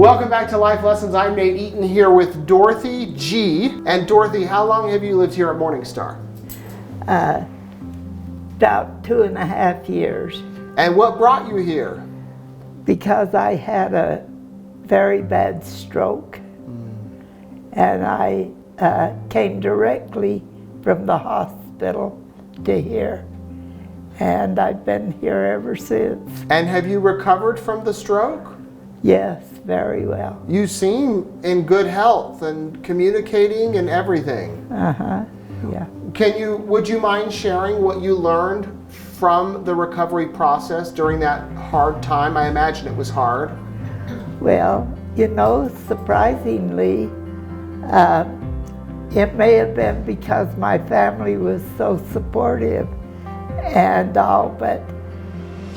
Welcome back to Life Lessons. I'm Nate Eaton here with Dorothy Gee. And Dorothy, how long have you lived here at MorningStar? About 2.5 years. And what brought you here? Because I had a very bad stroke. And I came directly from the hospital to here. And I've been here ever since. And have you recovered from the stroke? Yes, very well. You seem in good health and communicating and everything. Yeah. Would you mind sharing what you learned from the recovery process during that hard time? I imagine it was hard. Well, you know, surprisingly, it may have been because my family was so supportive and all, but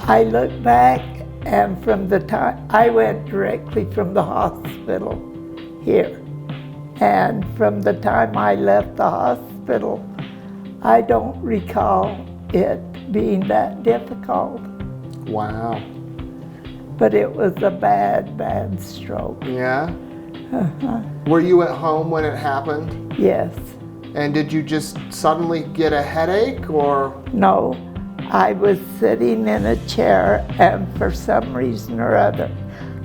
I look back, and from the time I went directly from the hospital here, and from the time I left the hospital, I don't recall it being that difficult. Wow. But it was a bad, bad stroke. Yeah? Were you at home when it happened? Yes. And did you just suddenly get a headache, or? No, I was sitting in a chair, and for some reason or other,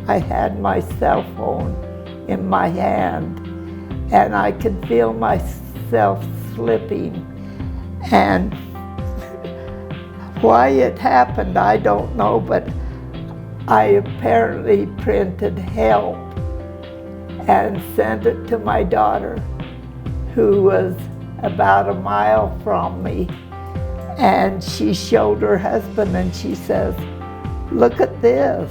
I had my cell phone in my hand, and I could feel myself slipping. And why it happened, I don't know, but I apparently printed help and sent it to my daughter, who was about a mile from me. And she showed her husband and she says, "Look at this."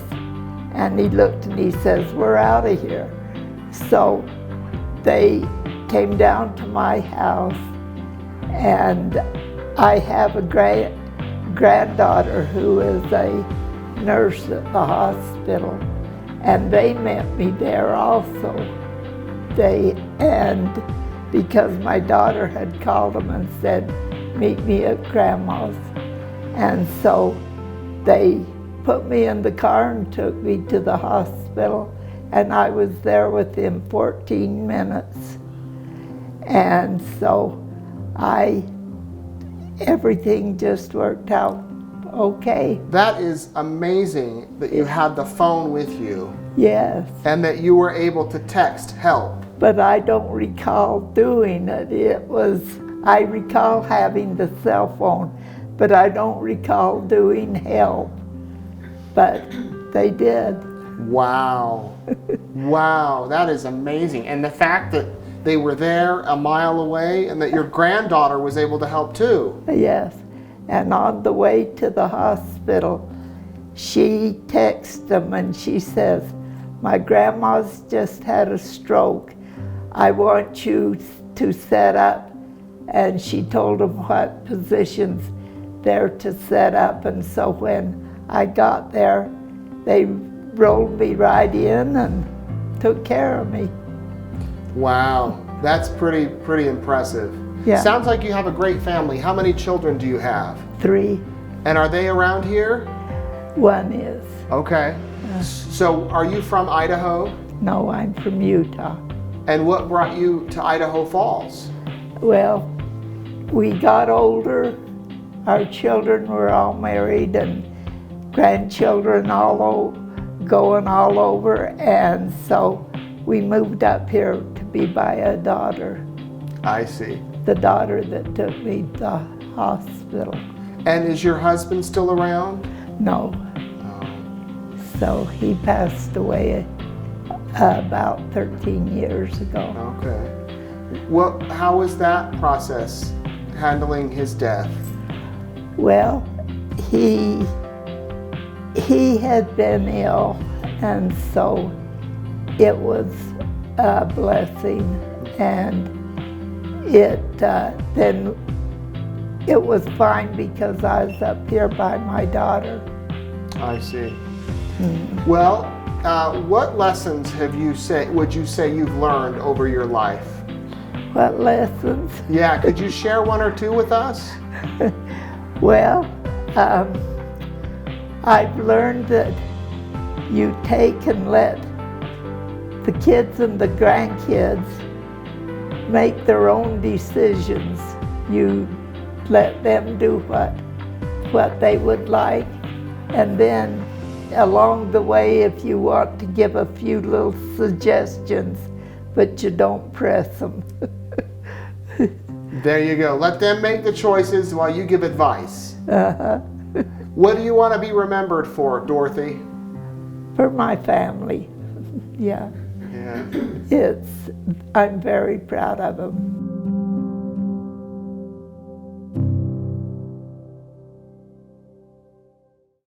And he looked and he says, "We're out of here." So they came down to my house, and I have a granddaughter who is a nurse at the hospital, and they met me there also. And because my daughter had called them and said, "Meet me at Grandma's." And so they put me in the car and took me to the hospital, and I was there within 14 minutes. And so everything just worked out okay. That is amazing that you had the phone with you. Yes. And that you were able to text help. But I don't recall doing it. I recall having the cell phone, but I don't recall doing help. But they did. Wow. Wow, that is amazing. And the fact that they were there a mile away and that your granddaughter was able to help too. Yes. And on the way to the hospital, she texts them and she says, "My grandma's just had a stroke. I want you to set up." And she told them what positions they're to set up. And so when I got there, they rolled me right in and took care of me. Wow, that's pretty impressive. Yeah. Sounds like you have a great family. How many children do you have? 3. And are they around here? 1 is. Okay. So are you from Idaho? No, I'm from Utah. And what brought you to Idaho Falls? Well, we got older. Our children were all married and grandchildren going all over. And so we moved up here to be by a daughter. I see. The daughter that took me to the hospital. And is your husband still around? No. So he passed away about 13 years ago. Okay. Well, how was that process, handling his death? Well, he had been ill, and so it was a blessing. And then it was fine because I was up here by my daughter. I see. Well, what lessons would you say you've learned over your life? What lessons? Yeah, could you share 1 or 2 with us? Well, I've learned that you take and let the kids and the grandkids make their own decisions. You let them do what they would like, and then along the way, if you want to give a few little suggestions, but you don't press them. There you go. Let them make the choices while you give advice. Uh-huh. What do you want to be remembered for, Dorothy? For my family, yeah. Yeah. I'm very proud of them.